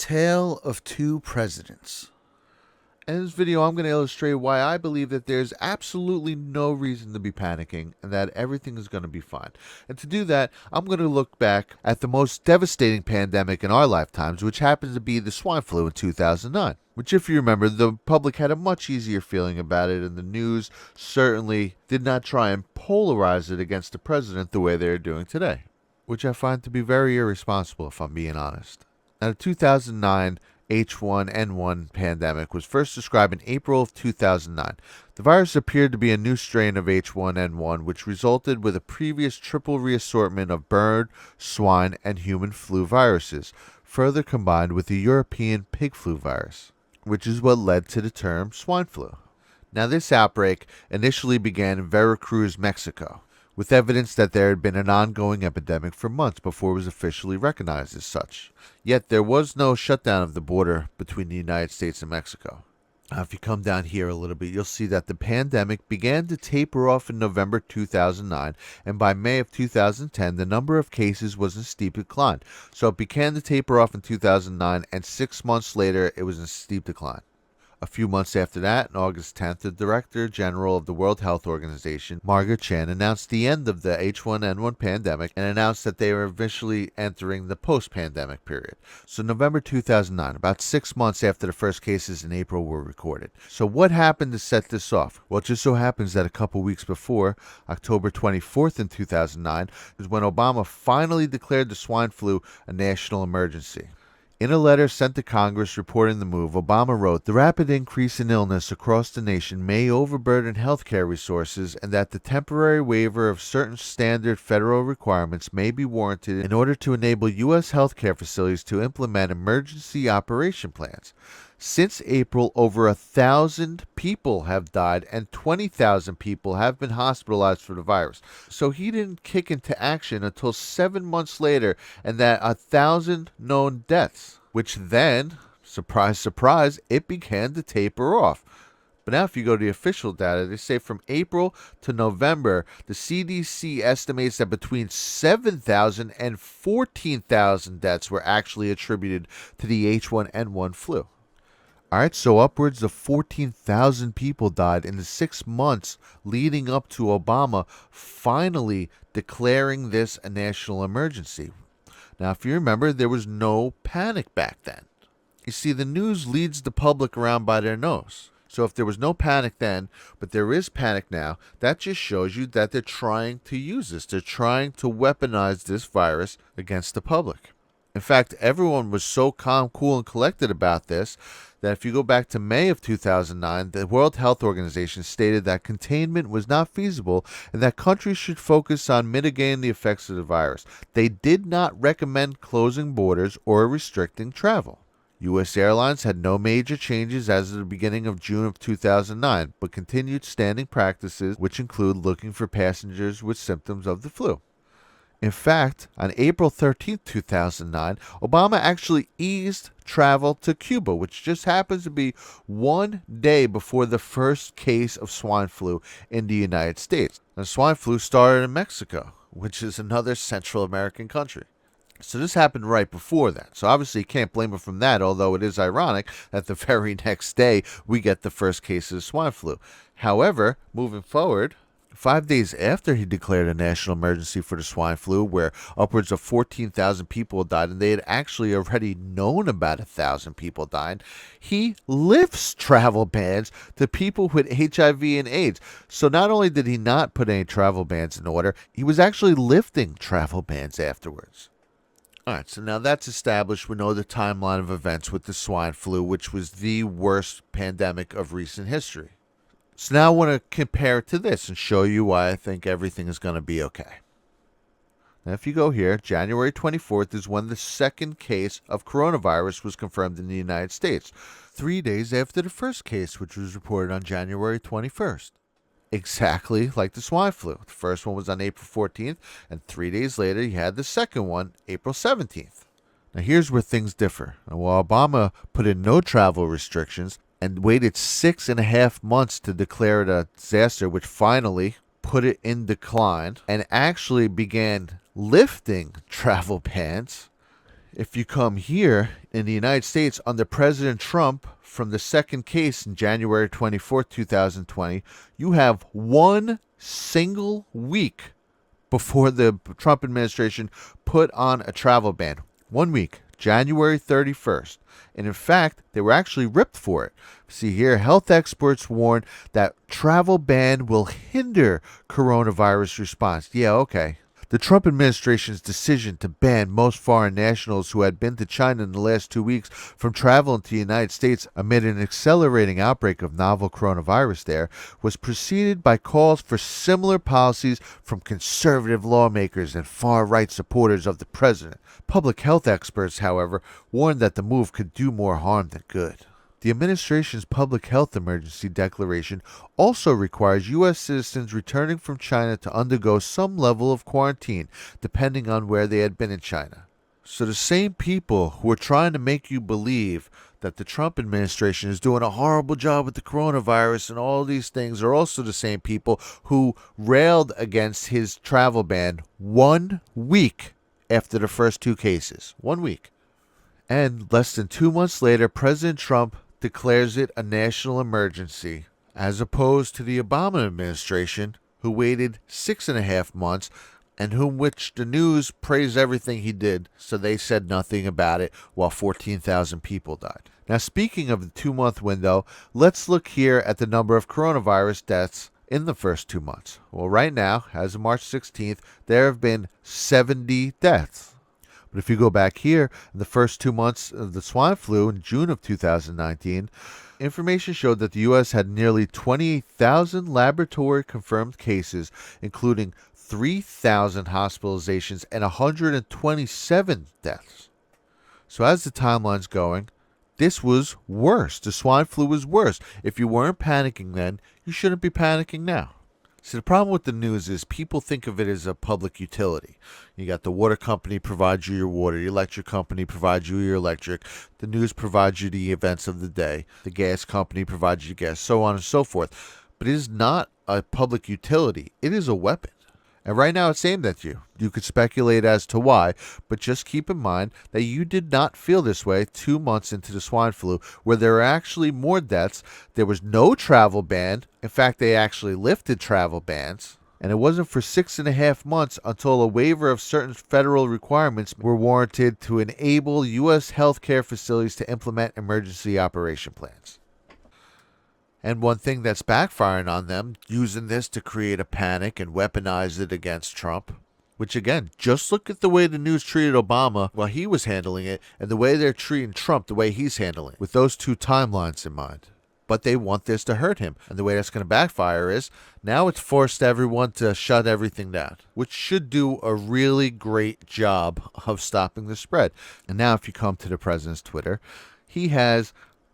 Tale of Two Presidents. In this video, I'm going to illustrate why I believe that there's absolutely no reason to be panicking and that everything is going to be fine. And to do that, I'm going to look back at the most devastating pandemic in our lifetimes, which happens to be the swine flu in 2009. Which, if you remember, the public had a much easier feeling about it, and the news certainly did not try and polarize it against the president the way they're doing today. Which I find to be very irresponsible, if I'm being honest. Now, the 2009 H1N1 pandemic was first described in April of 2009. The virus appeared to be a new strain of H1N1, which resulted with a previous triple reassortment of bird, swine, and human flu viruses, further combined with the European pig flu virus, which is what led to the term swine flu. Now, this outbreak initially began in Veracruz, Mexico, with evidence that there had been an ongoing epidemic for months before it was officially recognized as such. Yet there was no shutdown of the border between the United States and Mexico. Now, if you come down here a little bit, you'll see that the pandemic began to taper off in November 2009, and by May of 2010, the number of cases was in steep decline. So it began to taper off in 2009, and 6 months later, it was in steep decline. A few months after that, on August 10th, the Director General of the World Health Organization, Margaret Chan, announced the end of the H1N1 pandemic and announced that they were officially entering the post-pandemic period. So November 2009, about 6 months after the first cases in April were recorded. So what happened to set this off? Well, it just so happens that a couple weeks before, October 24th in 2009, is when Obama finally declared the swine flu a national emergency. In a letter sent to Congress reporting the move, Obama wrote, "The rapid increase in illness across the nation may overburden healthcare resources and that the temporary waiver of certain standard federal requirements may be warranted in order to enable U.S. healthcare facilities to implement emergency operation plans. Since April, over 1,000 people have died and 20,000 people have been hospitalized for the virus." So he didn't kick into action until 7 months later, and that 1,000 known deaths, which then, surprise, surprise, it began to taper off. But now if you go to the official data, they say from April to November, the CDC estimates that between 7,000 and 14,000 deaths were actually attributed to the H1N1 flu. All right, so upwards of 14,000 people died in the 6 months leading up to Obama finally declaring this a national emergency. Now, if you remember, there was no panic back then. You see, the news leads the public around by their nose. So if there was no panic then, but there is panic now, that just shows you that they're trying to use this. They're trying to weaponize this virus against the public. In fact, everyone was so calm, cool, and collected about this that if you go back to May of 2009, the World Health Organization stated that containment was not feasible and that countries should focus on mitigating the effects of the virus. They did not recommend closing borders or restricting travel. U.S. airlines had no major changes as of the beginning of June of 2009, but continued standing practices, which include looking for passengers with symptoms of the flu. In fact, on April 13, 2009, Obama actually eased travel to Cuba, which just happens to be 1 day before the first case of swine flu in the United States. And swine flu started in Mexico, which is another Central American country. So this happened right before that. So obviously you can't blame him from that, although it is ironic that the very next day we get the first cases of swine flu. However, moving forward, 5 days after he declared a national emergency for the swine flu, where upwards of 14,000 people died, and they had actually already known about 1,000 people dying, he lifts travel bans to people with HIV and AIDS. So not only did he not put any travel bans in order, he was actually lifting travel bans afterwards. All right, so now that's established. We know the timeline of events with the swine flu, which was the worst pandemic of recent history. So now I want to compare it to this and show you why I think everything is going to be okay. Now, if you go here, January 24th is when the second case of coronavirus was confirmed in the United States, 3 days after the first case, which was reported on January 21st. Exactly like the swine flu. The first one was on April 14th, and 3 days later, you had the second one, April 17th. Now, here's where things differ. While Obama put in no travel restrictions and waited 6.5 months to declare it a disaster, which finally put it in decline and actually began lifting travel bans, If you come here in the United States under President Trump from the second case in January 24th, 2020, you have one single week before the Trump administration put on a travel ban. 1 week, January 31st. And in fact, they were actually ripped for it. See here, health experts warn that travel ban will hinder coronavirus response. Yeah, okay. The Trump administration's decision to ban most foreign nationals who had been to China in the last 2 weeks from travel into the United States amid an accelerating outbreak of novel coronavirus there was preceded by calls for similar policies from conservative lawmakers and far-right supporters of the president. Public health experts, however, warned that the move could do more harm than good. The administration's public health emergency declaration also requires U.S. citizens returning from China to undergo some level of quarantine, depending on where they had been in China. So the same people who are trying to make you believe that the Trump administration is doing a horrible job with the coronavirus and all these things are also the same people who railed against his travel ban 1 week after the first 2 cases. 1 week. And less than 2 months later, President Trump declares it a national emergency, as opposed to the Obama administration, who waited 6.5 months and which the news praised everything he did, so they said nothing about it while 14,000 people died. Now, speaking of the 2-month window, let's look here at the number of coronavirus deaths in the first 2 months. Well, right now, as of March 16th, there have been 70 deaths. But if you go back here, in the first 2 months of the swine flu in June of 2019, information showed that the U.S. had nearly 28,000 laboratory-confirmed cases, including 3,000 hospitalizations and 127 deaths. So as the timeline's going, this was worse. The swine flu was worse. If you weren't panicking then, you shouldn't be panicking now. See, the problem with the news is people think of it as a public utility. You got the water company provides you your water, the electric company provides you your electric, the news provides you the events of the day, the gas company provides you gas, so on and so forth. But it is not a public utility. It is a weapon. And right now it's aimed at you. You could speculate as to why, but just keep in mind that you did not feel this way 2 months into the swine flu, where there were actually more deaths. There was no travel ban. In fact, they actually lifted travel bans. And it wasn't for 6.5 months until a waiver of certain federal requirements were warranted to enable U.S. healthcare facilities to implement emergency operation plans. And one thing that's backfiring on them, using this to create a panic and weaponize it against Trump, which again, just look at the way the news treated Obama while he was handling it and the way they're treating Trump the way he's handling it, with those 2 timelines in mind. But they want this to hurt him. And the way that's going to backfire is, now it's forced everyone to shut everything down, which should do a really great job of stopping the spread. And now if you come to the president's Twitter, he has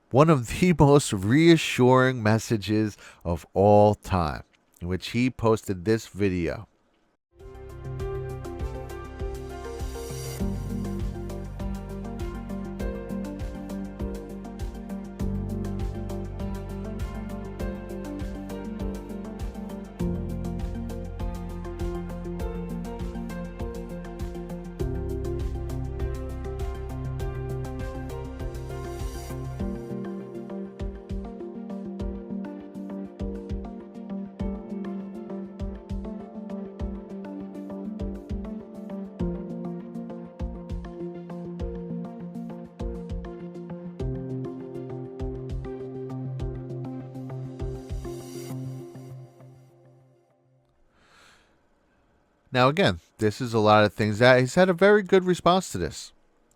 one of the most reassuring messages of all time, in which he posted this video. Now again, this is a lot of things that he's had a very good response to this.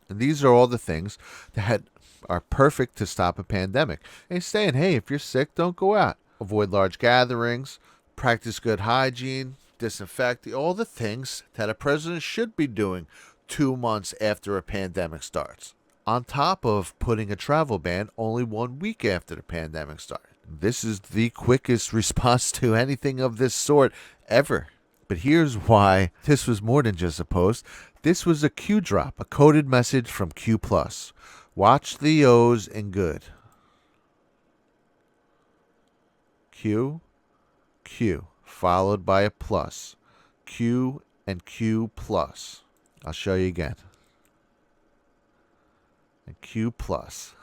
And these are all the things that are perfect to stop a pandemic. And he's saying, hey, if you're sick, don't go out. Avoid large gatherings, practice good hygiene, disinfect, all the things that a president should be doing 2 months after a pandemic starts. On top of putting a travel ban only 1 week after the pandemic started. This is the quickest response to anything of this sort ever. But here's why this was more than just a post. This was a Q drop, a coded message from Q+. Watch the O's in good. Q, Q, followed by a plus. Q and Q+. I'll show you again. and Q plus.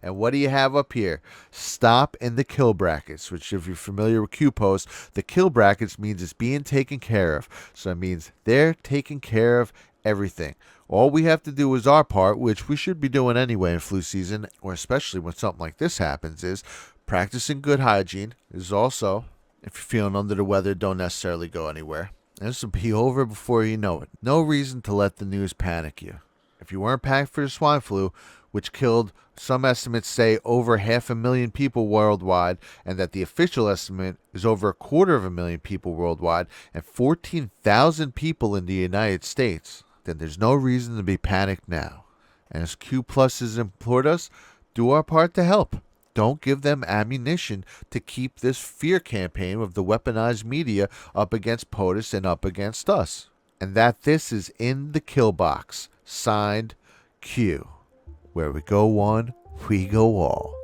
And what do you have up here? Stop in the kill brackets, which if you're familiar with Q posts, the kill brackets means it's being taken care of. So it means they're taking care of everything. All we have to do is our part, which we should be doing anyway in flu season, or especially when something like this happens, is practicing good hygiene. Is also, if you're feeling under the weather, don't necessarily go anywhere. And this will be over before you know it. No reason to let the news panic you. If you weren't panicked for the swine flu, which killed, some estimates say, over 500,000 people worldwide, and that the official estimate is over 250,000 people worldwide, and 14,000 people in the United States, then there's no reason to be panicked now. And as Q Plus has implored us, do our part to help. Don't give them ammunition to keep this fear campaign of the weaponized media up against POTUS and up against us. And that this is in the kill box. Signed, Q. Where we go one, we go all.